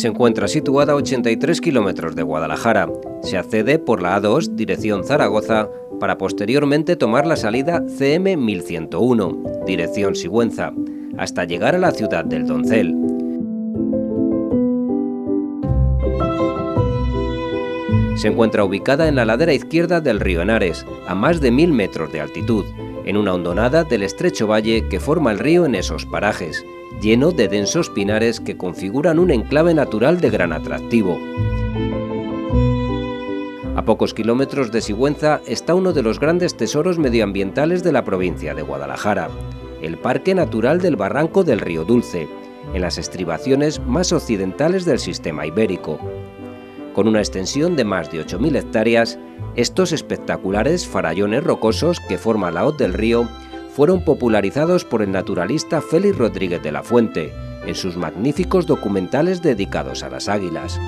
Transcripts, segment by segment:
Se encuentra situada a 83 kilómetros de Guadalajara. Se accede por la A2, dirección Zaragoza, para posteriormente tomar la salida CM 1101, dirección Sigüenza, hasta llegar a la ciudad del Doncel. Se encuentra ubicada en la ladera izquierda del río Henares, a más de 1000 metros de altitud, en una hondonada del estrecho valle que forma el río en esos parajes, lleno de densos pinares que configuran un enclave natural de gran atractivo. A pocos kilómetros de Sigüenza está uno de los grandes tesoros medioambientales de la provincia de Guadalajara, el Parque Natural del Barranco del Río Dulce, en las estribaciones más occidentales del sistema ibérico. Con una extensión de más de 8.000 hectáreas, estos espectaculares farallones rocosos que forman la hoz del río fueron popularizados por el naturalista Félix Rodríguez de la Fuente en sus magníficos documentales dedicados a las águilas.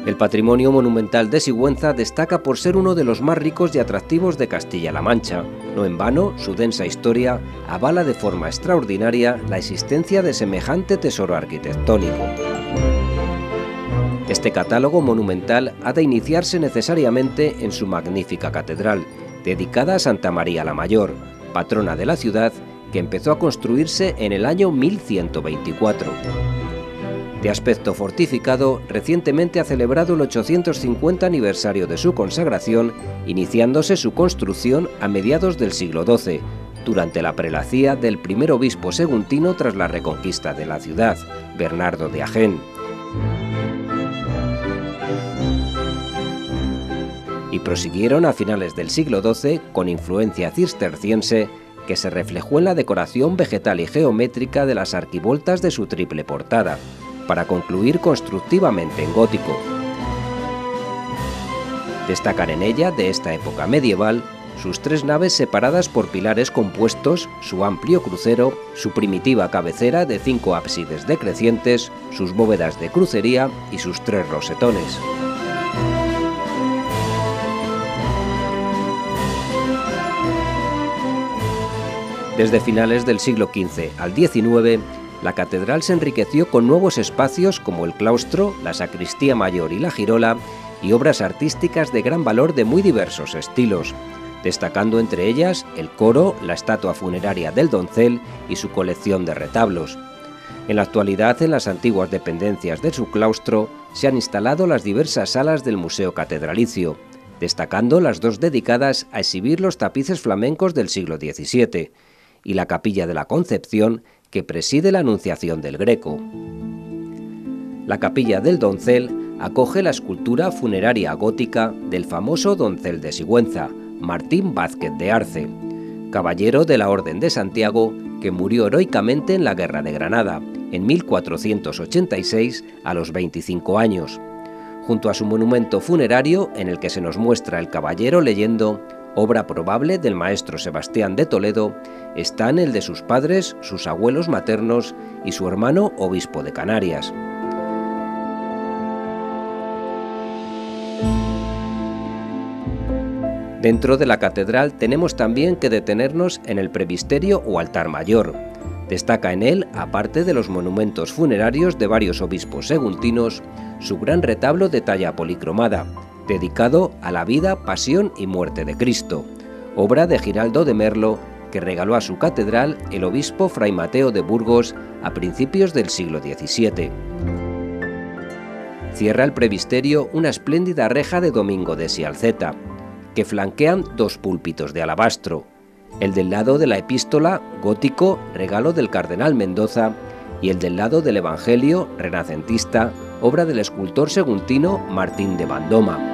El patrimonio monumental de Sigüenza destaca por ser uno de los más ricos y atractivos de Castilla-La Mancha. No en vano, su densa historia avala de forma extraordinaria la existencia de semejante tesoro arquitectónico. Este catálogo monumental ha de iniciarse necesariamente en su magnífica catedral, dedicada a Santa María la Mayor, patrona de la ciudad, que empezó a construirse en el año 1124. De aspecto fortificado, recientemente ha celebrado el 850 aniversario de su consagración, iniciándose su construcción a mediados del siglo XII, durante la prelacía del primer obispo saguntino tras la reconquista de la ciudad, Bernardo de Agén. Y prosiguieron a finales del siglo XII con influencia cisterciense que se reflejó en la decoración vegetal y geométrica de las arquivoltas de su triple portada, para concluir constructivamente en gótico. Destacan en ella, de esta época medieval, sus tres naves separadas por pilares compuestos, su amplio crucero, su primitiva cabecera de 5 ábsides decrecientes, sus bóvedas de crucería y sus 3 rosetones. Desde finales del siglo XV al XIX, la catedral se enriqueció con nuevos espacios como el claustro, la sacristía mayor y la girola, y obras artísticas de gran valor de muy diversos estilos, destacando entre ellas el coro, la estatua funeraria del Doncel y su colección de retablos. En la actualidad, en las antiguas dependencias de su claustro, se han instalado las diversas salas del Museo Catedralicio, destacando las 2 dedicadas a exhibir los tapices flamencos del siglo XVII, y la Capilla de la Concepción, que preside la Anunciación del Greco. La Capilla del Doncel acoge la escultura funeraria gótica del famoso doncel de Sigüenza, Martín Vázquez de Arce, caballero de la Orden de Santiago que murió heroicamente en la Guerra de Granada, en 1486, a los 25 años. Junto a su monumento funerario, en el que se nos muestra el caballero leyendo, obra probable del maestro Sebastián de Toledo, están el de sus padres, sus abuelos maternos y su hermano obispo de Canarias. Dentro de la catedral tenemos también que detenernos en el presbiterio o altar mayor. Destaca en él, aparte de los monumentos funerarios de varios obispos saguntinos, su gran retablo de talla policromada, dedicado a la vida, pasión y muerte de Cristo, obra de Giraldo de Merlo, que regaló a su catedral el obispo Fray Mateo de Burgos a principios del siglo XVII. Cierra el presbiterio una espléndida reja de Domingo de Sialceta, que flanquean 2 púlpitos de alabastro, el del lado de la epístola, gótico, regalo del cardenal Mendoza, y el del lado del Evangelio, renacentista, obra del escultor saguntino Martín de Bandoma.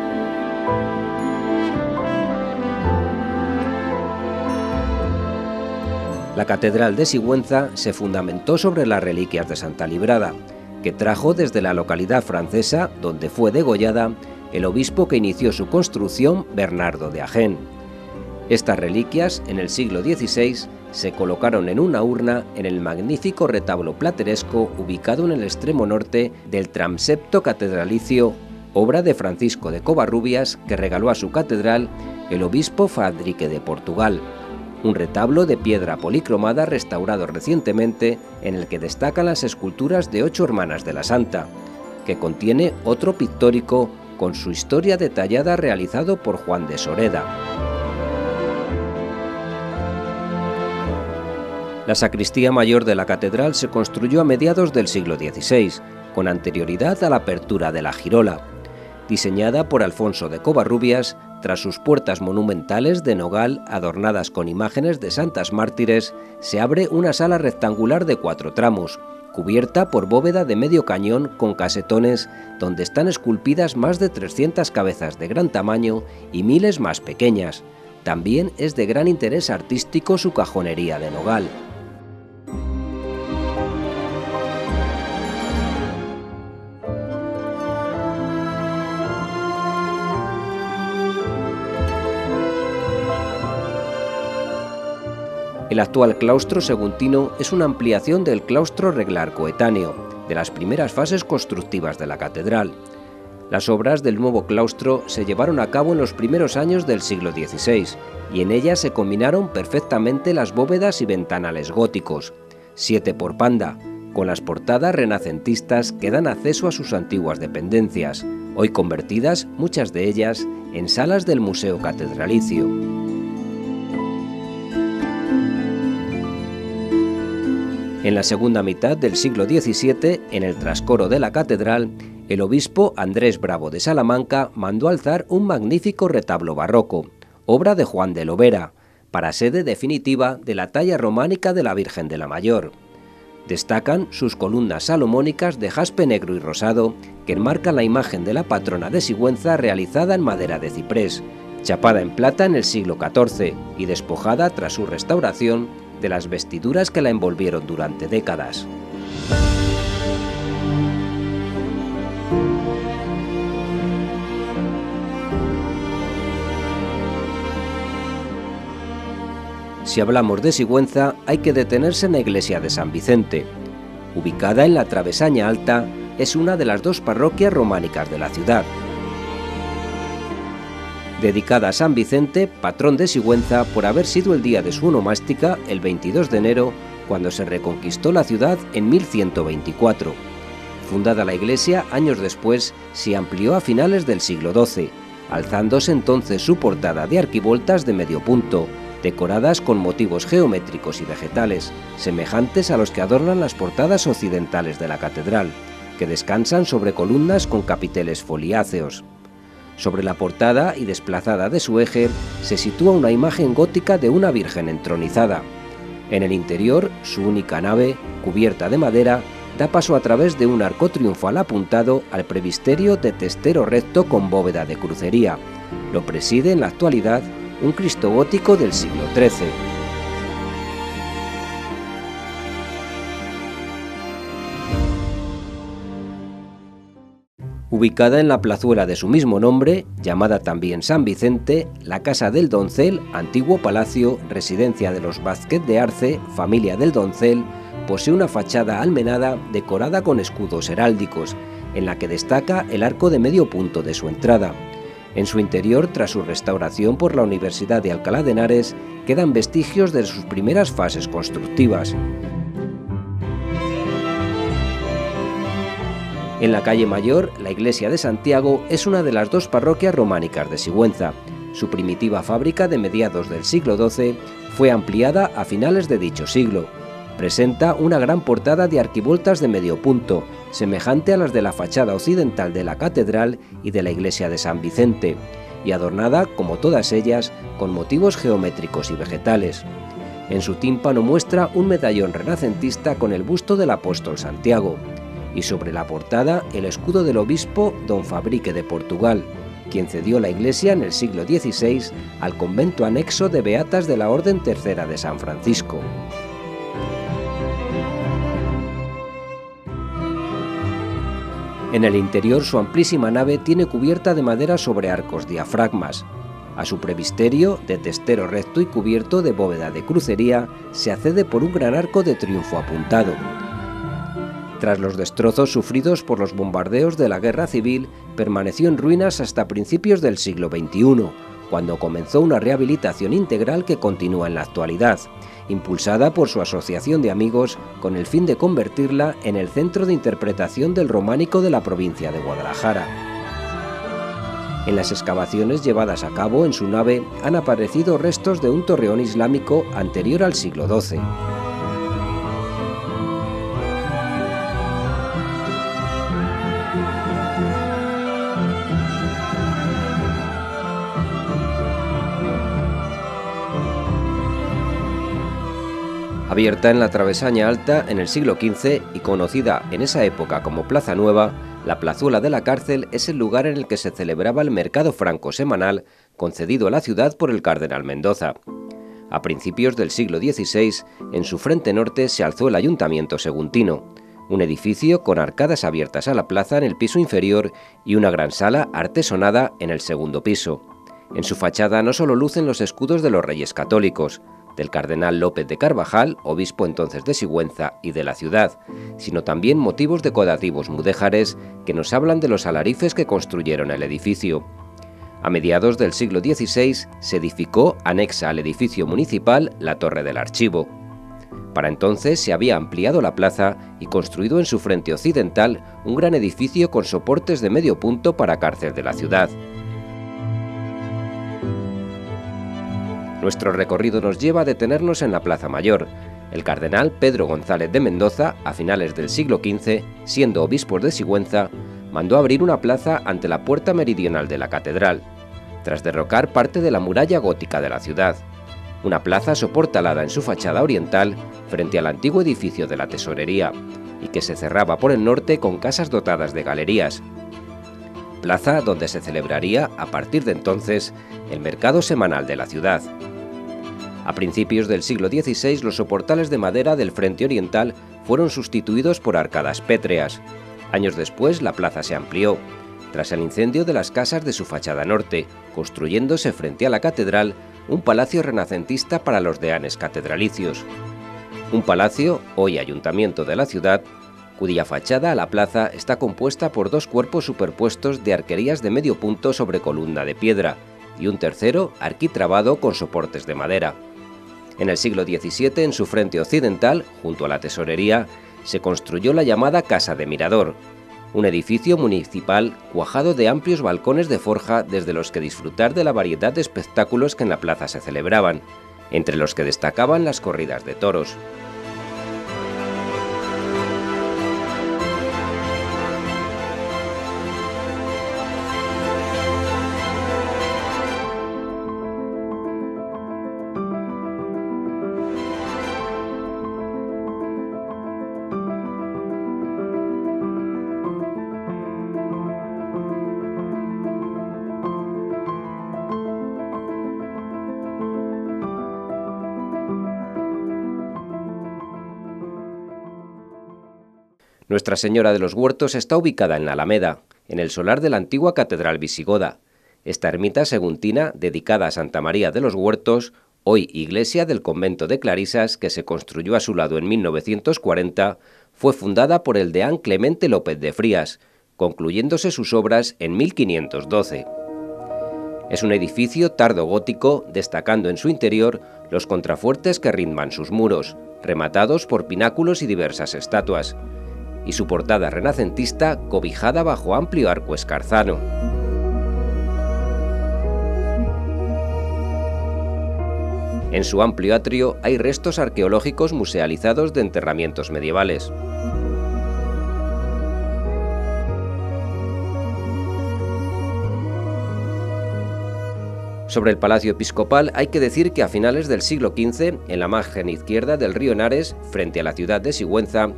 La catedral de Sigüenza se fundamentó sobre las reliquias de Santa Librada, que trajo desde la localidad francesa, donde fue degollada, el obispo que inició su construcción, Bernardo de Agén. Estas reliquias, en el siglo XVI, se colocaron en una urna en el magnífico retablo plateresco ubicado en el extremo norte del transepto catedralicio, obra de Francisco de Covarrubias, que regaló a su catedral el obispo Fadrique de Portugal. un retablo de piedra policromada restaurado recientemente en el que destacan las esculturas de 8 hermanas de la Santa, que contiene otro pictórico con su historia detallada realizado por Juan de Soreda. La sacristía mayor de la catedral se construyó a mediados del siglo XVI, con anterioridad a la apertura de la girola. Diseñada por Alfonso de Covarrubias, tras sus puertas monumentales de nogal adornadas con imágenes de santas mártires, se abre una sala rectangular de 4 tramos, cubierta por bóveda de medio cañón con casetones donde están esculpidas más de 300 cabezas de gran tamaño y miles más pequeñas. También es de gran interés artístico su cajonería de nogal. El actual claustro seguntino es una ampliación del claustro reglar coetáneo, de las primeras fases constructivas de la catedral. Las obras del nuevo claustro se llevaron a cabo en los primeros años del siglo XVI, y en ellas se combinaron perfectamente las bóvedas y ventanales góticos, 7 por banda, con las portadas renacentistas que dan acceso a sus antiguas dependencias, hoy convertidas, muchas de ellas, en salas del Museo Catedralicio. En la segunda mitad del siglo XVII, en el trascoro de la catedral, el obispo Andrés Bravo de Salamanca mandó alzar un magnífico retablo barroco, obra de Juan de Lovera, para sede definitiva de la talla románica de la Virgen de la Mayor. Destacan sus columnas salomónicas de jaspe negro y rosado, que enmarcan la imagen de la patrona de Sigüenza realizada en madera de ciprés, chapada en plata en el siglo XIV y despojada tras su restauración de las vestiduras que la envolvieron durante décadas. Si hablamos de Sigüenza, hay que detenerse en la iglesia de San Vicente. Ubicada en la Travesaña Alta, es una de las 2 parroquias románicas de la ciudad. Dedicada a San Vicente, patrón de Sigüenza, por haber sido el día de su onomástica, el 22 de enero, cuando se reconquistó la ciudad en 1124. Fundada la iglesia, años después, se amplió a finales del siglo XII, alzándose entonces su portada de arquivoltas de medio punto, decoradas con motivos geométricos y vegetales, semejantes a los que adornan las portadas occidentales de la catedral, que descansan sobre columnas con capiteles foliáceos. Sobre la portada y desplazada de su eje se sitúa una imagen gótica de una Virgen entronizada. En el interior, su única nave, cubierta de madera, da paso a través de un arco triunfal apuntado al presbiterio de testero recto con bóveda de crucería. Lo preside en la actualidad un Cristo gótico del siglo XIII. Ubicada en la plazuela de su mismo nombre, llamada también San Vicente, la Casa del Doncel, antiguo palacio, residencia de los Vázquez de Arce, familia del Doncel, posee una fachada almenada decorada con escudos heráldicos, en la que destaca el arco de medio punto de su entrada. En su interior, tras su restauración por la Universidad de Alcalá de Henares, quedan vestigios de sus primeras fases constructivas. En la calle Mayor, la iglesia de Santiago es una de las 2 parroquias románicas de Sigüenza. Su primitiva fábrica de mediados del siglo XII fue ampliada a finales de dicho siglo. Presenta una gran portada de arquivoltas de medio punto, semejante a las de la fachada occidental de la catedral y de la iglesia de San Vicente, y adornada, como todas ellas, con motivos geométricos y vegetales. En su tímpano muestra un medallón renacentista con el busto del apóstol Santiago, y sobre la portada el escudo del obispo Don Fabrique de Portugal, quien cedió la iglesia en el siglo XVI al convento anexo de Beatas de la Orden Tercera de San Francisco. En el interior, su amplísima nave tiene cubierta de madera sobre arcos diafragmas. A su presbiterio, de testero recto y cubierto de bóveda de crucería, se accede por un gran arco de triunfo apuntado. Tras los destrozos sufridos por los bombardeos de la Guerra Civil, permaneció en ruinas hasta principios del siglo XXI, cuando comenzó una rehabilitación integral que continúa en la actualidad, impulsada por su asociación de amigos con el fin de convertirla en el centro de interpretación del románico de la provincia de Guadalajara. En las excavaciones llevadas a cabo en su nave han aparecido restos de un torreón islámico anterior al siglo XII. Abierta en la Travesaña Alta en el siglo XV y conocida en esa época como Plaza Nueva, la plazuela de la cárcel es el lugar en el que se celebraba el mercado franco semanal concedido a la ciudad por el cardenal Mendoza. A principios del siglo XVI, en su frente norte se alzó el Ayuntamiento Seguntino, un edificio con arcadas abiertas a la plaza en el piso inferior y una gran sala artesonada en el segundo piso. En su fachada no solo lucen los escudos de los Reyes Católicos, del cardenal López de Carvajal, obispo entonces de Sigüenza y de la ciudad, sino también motivos decorativos mudéjares que nos hablan de los alarifes que construyeron el edificio. A mediados del siglo XVI se edificó, anexa al edificio municipal, la Torre del Archivo. Para entonces se había ampliado la plaza y construido en su frente occidental un gran edificio con soportes de medio punto para cárcel de la ciudad. Nuestro recorrido nos lleva a detenernos en la Plaza Mayor. El cardenal Pedro González de Mendoza, a finales del siglo XV, siendo obispo de Sigüenza, mandó abrir una plaza ante la puerta meridional de la catedral, tras derrocar parte de la muralla gótica de la ciudad. Una plaza soportalada en su fachada oriental frente al antiguo edificio de la tesorería, y que se cerraba por el norte con casas dotadas de galerías. Plaza donde se celebraría, a partir de entonces, el mercado semanal de la ciudad. A principios del siglo XVI, los soportales de madera del frente oriental fueron sustituidos por arcadas pétreas. Años después, la plaza se amplió, tras el incendio de las casas de su fachada norte, construyéndose frente a la catedral un palacio renacentista para los deanes catedralicios. Un palacio, hoy ayuntamiento de la ciudad, cuya fachada a la plaza está compuesta por dos cuerpos superpuestos de arquerías de medio punto sobre columna de piedra, y un tercero arquitrabado con soportes de madera. En el siglo XVII, en su frente occidental, junto a la tesorería, se construyó la llamada Casa de Mirador, un edificio municipal cuajado de amplios balcones de forja desde los que disfrutar de la variedad de espectáculos que en la plaza se celebraban, entre los que destacaban las corridas de toros. Nuestra Señora de los Huertos está ubicada en la Alameda, en el solar de la antigua catedral visigoda. Esta ermita seguntina, dedicada a Santa María de los Huertos, hoy iglesia del convento de Clarisas, que se construyó a su lado en 1940, fue fundada por el deán Clemente López de Frías, concluyéndose sus obras en 1512. Es un edificio tardogótico, destacando en su interior los contrafuertes que rindan sus muros, rematados por pináculos y diversas estatuas, y su portada renacentista cobijada bajo amplio arco escarzano. En su amplio atrio hay restos arqueológicos musealizados de enterramientos medievales. Sobre el Palacio Episcopal hay que decir que a finales del siglo XV, en la margen izquierda del río Henares, frente a la ciudad de Sigüenza,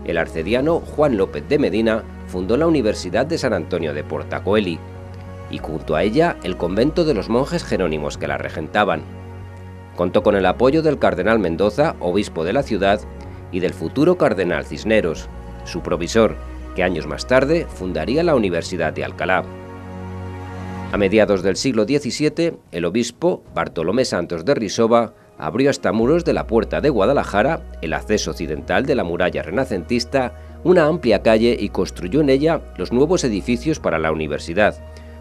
el arcediano Juan López de Medina fundó la Universidad de San Antonio de Portacoeli, y junto a ella el convento de los monjes jerónimos que la regentaban. Contó con el apoyo del cardenal Mendoza, obispo de la ciudad, y del futuro cardenal Cisneros, su provisor, que años más tarde fundaría la Universidad de Alcalá. A mediados del siglo XVII, el obispo Bartolomé Santos de Risova abrió hasta muros de la Puerta de Guadalajara, el acceso occidental de la muralla renacentista, una amplia calle y construyó en ella los nuevos edificios para la universidad,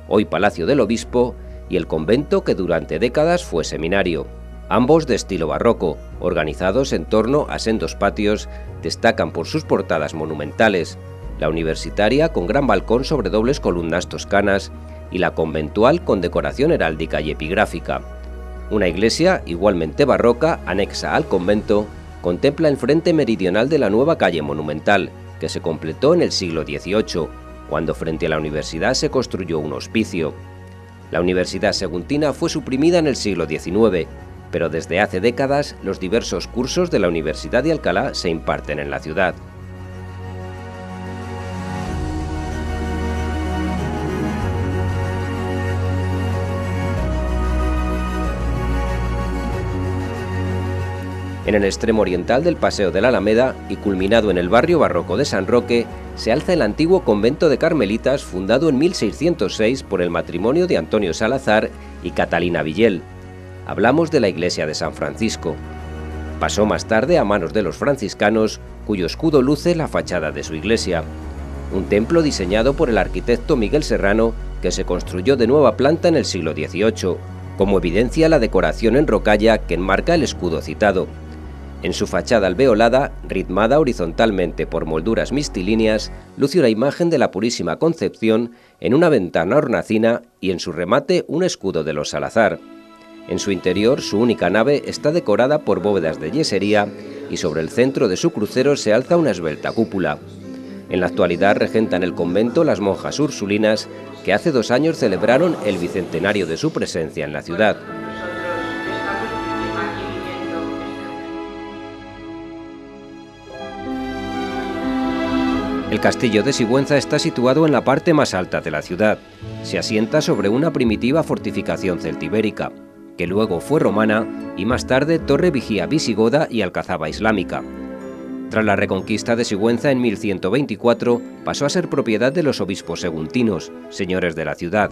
hoy Palacio del Obispo, y el convento que durante décadas fue seminario. Ambos de estilo barroco, organizados en torno a sendos patios, destacan por sus portadas monumentales, la universitaria con gran balcón sobre dobles columnas toscanas y la conventual con decoración heráldica y epigráfica. Una iglesia igualmente barroca, anexa al convento, contempla el frente meridional de la nueva calle monumental, que se completó en el siglo XVIII, cuando frente a la universidad se construyó un hospicio. La Universidad Saguntina fue suprimida en el siglo XIX, pero desde hace décadas los diversos cursos de la Universidad de Alcalá se imparten en la ciudad. En el extremo oriental del Paseo de la Alameda y culminado en el barrio barroco de San Roque, se alza el antiguo convento de Carmelitas fundado en 1606 por el matrimonio de Antonio Salazar y Catalina Villel. Hablamos de la iglesia de San Francisco. Pasó más tarde a manos de los franciscanos, cuyo escudo luce la fachada de su iglesia. Un templo diseñado por el arquitecto Miguel Serrano, que se construyó de nueva planta en el siglo XVIII, como evidencia la decoración en rocalla que enmarca el escudo citado. En su fachada alveolada, ritmada horizontalmente por molduras mistilíneas, luce una imagen de la Purísima Concepción en una ventana hornacina y en su remate un escudo de los Salazar. En su interior, su única nave está decorada por bóvedas de yesería y sobre el centro de su crucero se alza una esbelta cúpula. En la actualidad regentan el convento las monjas ursulinas, que hace 2 años celebraron el bicentenario de su presencia en la ciudad. El castillo de Sigüenza está situado en la parte más alta de la ciudad. Se asienta sobre una primitiva fortificación celtibérica, que luego fue romana y más tarde torre vigía visigoda y alcazaba islámica. Tras la reconquista de Sigüenza en 1124, pasó a ser propiedad de los obispos saguntinos, señores de la ciudad.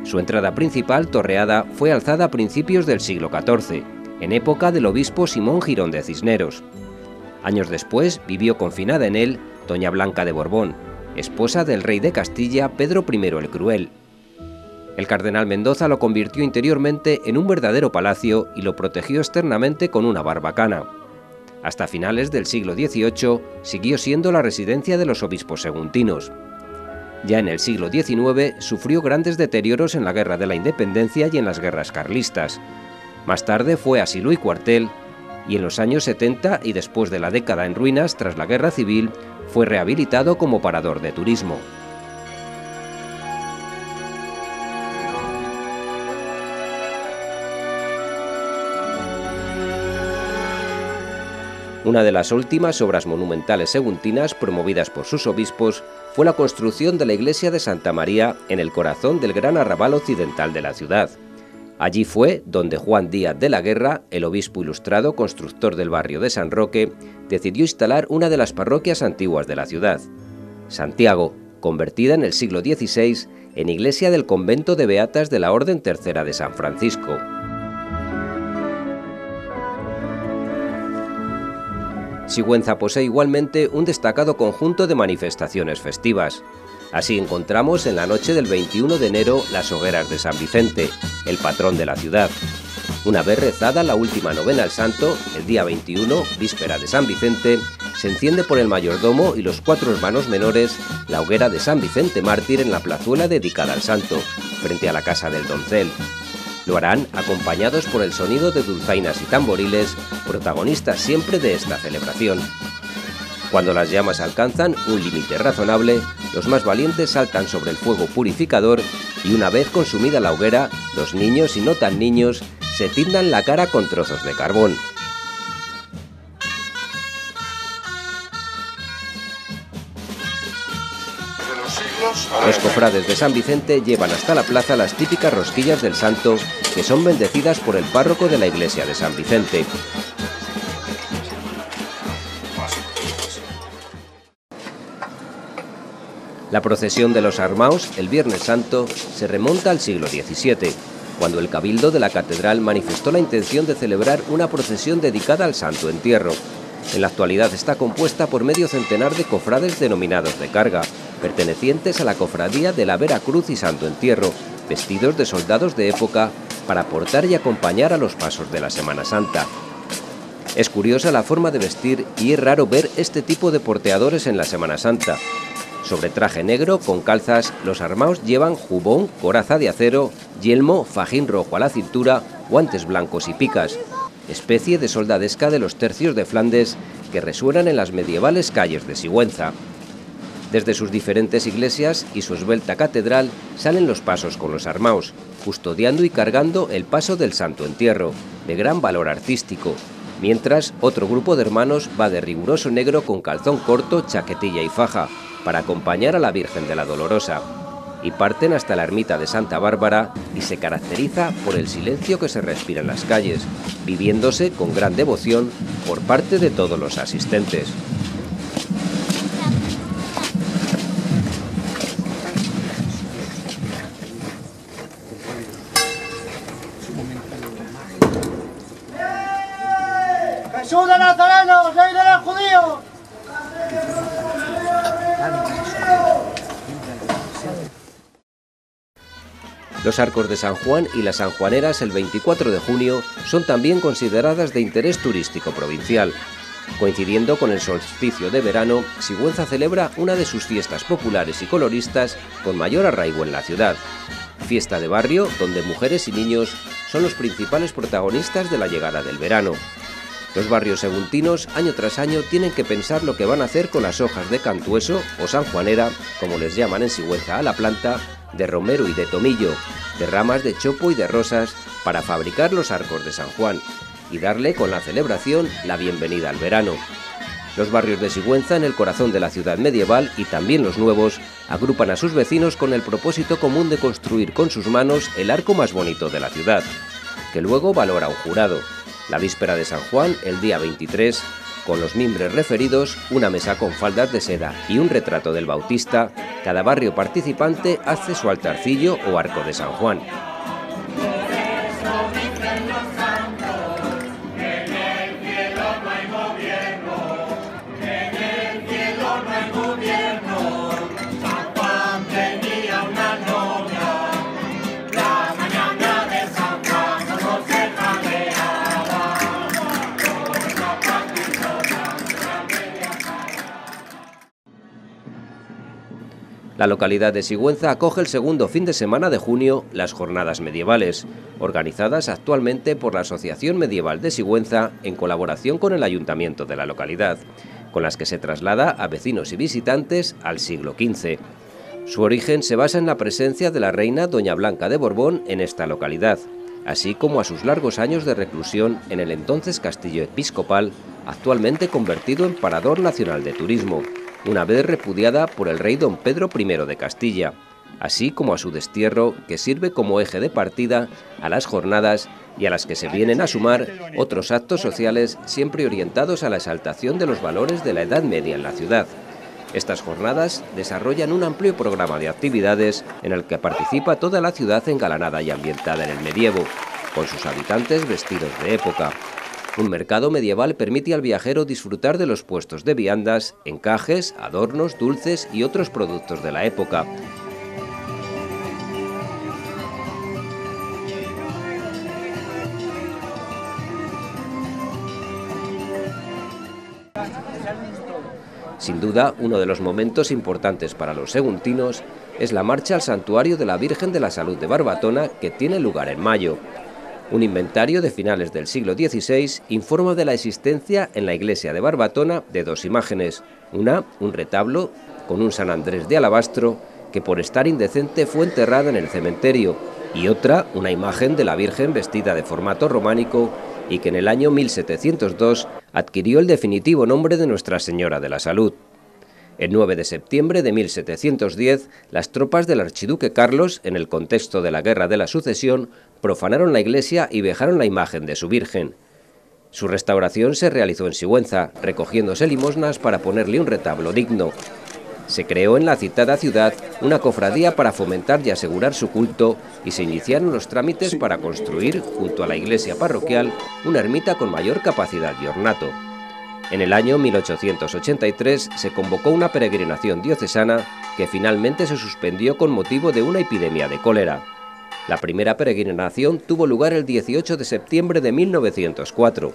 Su entrada principal, torreada, fue alzada a principios del siglo XIV, en época del obispo Simón Girón de Cisneros. Años después vivió confinada en él doña Blanca de Borbón, esposa del rey de Castilla Pedro I el Cruel. El cardenal Mendoza lo convirtió interiormente en un verdadero palacio y lo protegió externamente con una barbacana. Hasta finales del siglo XVIII siguió siendo la residencia de los obispos saguntinos. Ya en el siglo XIX sufrió grandes deterioros en la Guerra de la Independencia y en las guerras carlistas. Más tarde fue asilo y cuartel, y en los años 70 y después de la década en ruinas tras la Guerra Civil, fue rehabilitado como parador de turismo. Una de las últimas obras monumentales saguntinas promovidas por sus obispos fue la construcción de la iglesia de Santa María en el corazón del gran arrabal occidental de la ciudad. Allí fue donde Juan Díaz de la Guerra, el obispo ilustrado constructor del barrio de San Roque, decidió instalar una de las parroquias antiguas de la ciudad, Santiago, convertida en el siglo XVI en iglesia del convento de beatas de la Orden Tercera de San Francisco. Sigüenza posee igualmente un destacado conjunto de manifestaciones festivas. Así encontramos en la noche del 21 de enero las hogueras de San Vicente, el patrón de la ciudad. Una vez rezada la última novena al santo, el día 21, víspera de San Vicente, se enciende por el mayordomo y los 4 hermanos menores la hoguera de San Vicente Mártir en la plazuela dedicada al santo, frente a la casa del doncel. Lo harán acompañados por el sonido de dulzainas y tamboriles, protagonistas siempre de esta celebración. Cuando las llamas alcanzan un límite razonable, los más valientes saltan sobre el fuego purificador y una vez consumida la hoguera, los niños y no tan niños se tiznan la cara con trozos de carbón. Los cofrades de San Vicente llevan hasta la plaza las típicas rosquillas del santo, que son bendecidas por el párroco de la iglesia de San Vicente. La procesión de los Armaos, el Viernes Santo, se remonta al siglo XVII, cuando el cabildo de la catedral manifestó la intención de celebrar una procesión dedicada al Santo Entierro. En la actualidad está compuesta por medio centenar de cofrades denominados de carga, pertenecientes a la cofradía de la Vera Cruz y Santo Entierro, vestidos de soldados de época para portar y acompañar a los pasos de la Semana Santa. Es curiosa la forma de vestir y es raro ver este tipo de porteadores en la Semana Santa. Sobre traje negro con calzas, los armaos llevan jubón, coraza de acero, yelmo, fajín rojo a la cintura, guantes blancos y picas, especie de soldadesca de los tercios de Flandes que resuenan en las medievales calles de Sigüenza. Desde sus diferentes iglesias y su esbelta catedral salen los pasos con los armaos, custodiando y cargando el paso del Santo Entierro, de gran valor artístico, mientras otro grupo de hermanos va de riguroso negro con calzón corto, chaquetilla y faja, para acompañar a la Virgen de la Dolorosa, y parten hasta la ermita de Santa Bárbara y se caracteriza por el silencio que se respira en las calles, viviéndose con gran devoción por parte de todos los asistentes. ¡Jesús de Nazareno, rey de los judíos! Los arcos de San Juan y las sanjuaneras el 24 de junio son también consideradas de interés turístico provincial. Coincidiendo con el solsticio de verano, Sigüenza celebra una de sus fiestas populares y coloristas con mayor arraigo en la ciudad. Fiesta de barrio donde mujeres y niños son los principales protagonistas de la llegada del verano. Los barrios seguntinos, año tras año, tienen que pensar lo que van a hacer con las hojas de cantueso o sanjuanera, como les llaman en Sigüenza a la planta, de romero y de tomillo, de ramas de chopo y de rosas, para fabricar los arcos de San Juan y darle con la celebración la bienvenida al verano. Los barrios de Sigüenza, en el corazón de la ciudad medieval, y también los nuevos, agrupan a sus vecinos con el propósito común de construir con sus manos el arco más bonito de la ciudad, que luego valora un jurado. La víspera de San Juan, el día 23, con los mimbres referidos, una mesa con faldas de seda y un retrato del Bautista, cada barrio participante hace su altarcillo o arco de San Juan. La localidad de Sigüenza acoge el segundo fin de semana de junio las Jornadas Medievales, organizadas actualmente por la Asociación Medieval de Sigüenza en colaboración con el Ayuntamiento de la localidad, con las que se traslada a vecinos y visitantes al siglo XV. Su origen se basa en la presencia de la reina Doña Blanca de Borbón en esta localidad, así como a sus largos años de reclusión en el entonces castillo episcopal, actualmente convertido en Parador Nacional de Turismo, una vez repudiada por el rey don Pedro I de Castilla, así como a su destierro, que sirve como eje de partida a las jornadas y a las que se vienen a sumar otros actos sociales siempre orientados a la exaltación de los valores de la Edad Media en la ciudad. Estas jornadas desarrollan un amplio programa de actividades en el que participa toda la ciudad engalanada y ambientada en el medievo, con sus habitantes vestidos de época. Un mercado medieval permite al viajero disfrutar de los puestos de viandas, encajes, adornos, dulces y otros productos de la época. Sin duda, uno de los momentos importantes para los seguntinos es la marcha al santuario de la Virgen de la Salud de Barbatona, que tiene lugar en mayo. Un inventario de finales del siglo XVI informa de la existencia en la iglesia de Barbatona de dos imágenes, una, un retablo con un San Andrés de alabastro que por estar indecente fue enterrada en el cementerio, y otra, una imagen de la Virgen vestida de formato románico y que en el año 1702 adquirió el definitivo nombre de Nuestra Señora de la Salud. El 9 de septiembre de 1710, las tropas del archiduque Carlos, en el contexto de la Guerra de la Sucesión, profanaron la iglesia y vejaron la imagen de su Virgen. Su restauración se realizó en Sigüenza, recogiéndose limosnas para ponerle un retablo digno. Se creó en la citada ciudad una cofradía para fomentar y asegurar su culto y se iniciaron los trámites para construir, junto a la iglesia parroquial, una ermita con mayor capacidad y ornato. En el año 1883 se convocó una peregrinación diocesana que finalmente se suspendió con motivo de una epidemia de cólera. La primera peregrinación tuvo lugar el 18 de septiembre de 1904.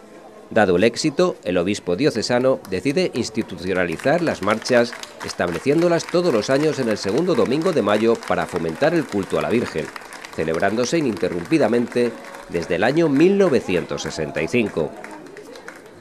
Dado el éxito, el obispo diocesano decide institucionalizar las marchas, estableciéndolas todos los años en el segundo domingo de mayo para fomentar el culto a la Virgen, celebrándose ininterrumpidamente desde el año 1965.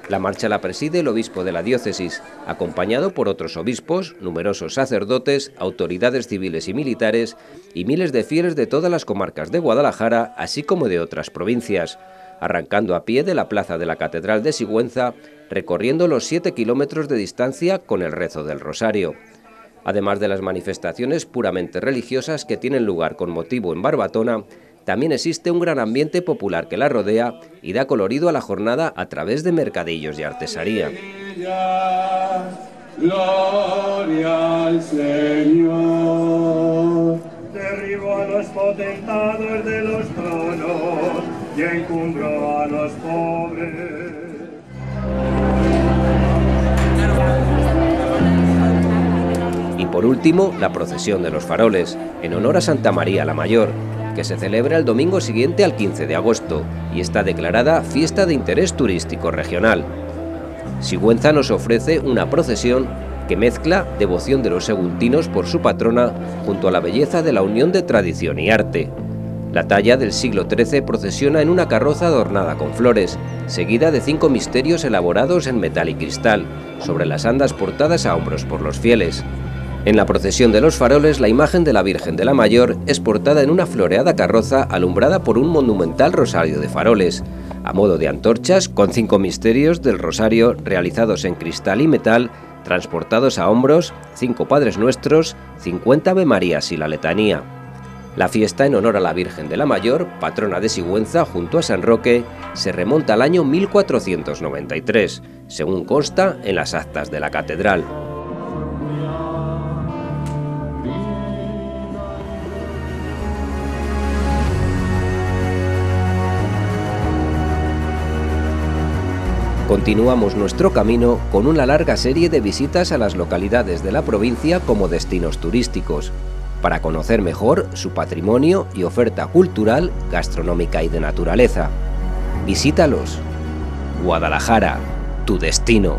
La marcha la preside el obispo de la diócesis, acompañado por otros obispos, numerosos sacerdotes, autoridades civiles y militares y miles de fieles de todas las comarcas de Guadalajara, así como de otras provincias, arrancando a pie de la plaza de la Catedral de Sigüenza, recorriendo los 7 kilómetros de distancia con el rezo del Rosario. Además de las manifestaciones puramente religiosas que tienen lugar con motivo en Barbatona, también existe un gran ambiente popular que la rodea y da colorido a la jornada a través de mercadillos y artesanía. Gloria al Señor. Derribó a los potentados de los tronos y encumbró a los pobres. Y por último, la procesión de los faroles, en honor a Santa María la Mayor, que se celebra el domingo siguiente al 15 de agosto y está declarada fiesta de interés turístico regional. Sigüenza nos ofrece una procesión que mezcla devoción de los seguntinos por su patrona junto a la belleza de la unión de tradición y arte. La talla del siglo XIII procesiona en una carroza adornada con flores, seguida de 5 misterios elaborados en metal y cristal, sobre las andas portadas a hombros por los fieles. En la procesión de los faroles, la imagen de la Virgen de la Mayor es portada en una floreada carroza alumbrada por un monumental rosario de faroles, a modo de antorchas con 5 misterios del rosario realizados en cristal y metal, transportados a hombros, 5 Padres Nuestros, 50 Ave Marías y la letanía. La fiesta en honor a la Virgen de la Mayor, patrona de Sigüenza junto a San Roque, se remonta al año 1493, según consta en las actas de la catedral. Continuamos nuestro camino con una larga serie de visitas a las localidades de la provincia como destinos turísticos, para conocer mejor su patrimonio y oferta cultural, gastronómica y de naturaleza. Visítalos. Guadalajara, tu destino.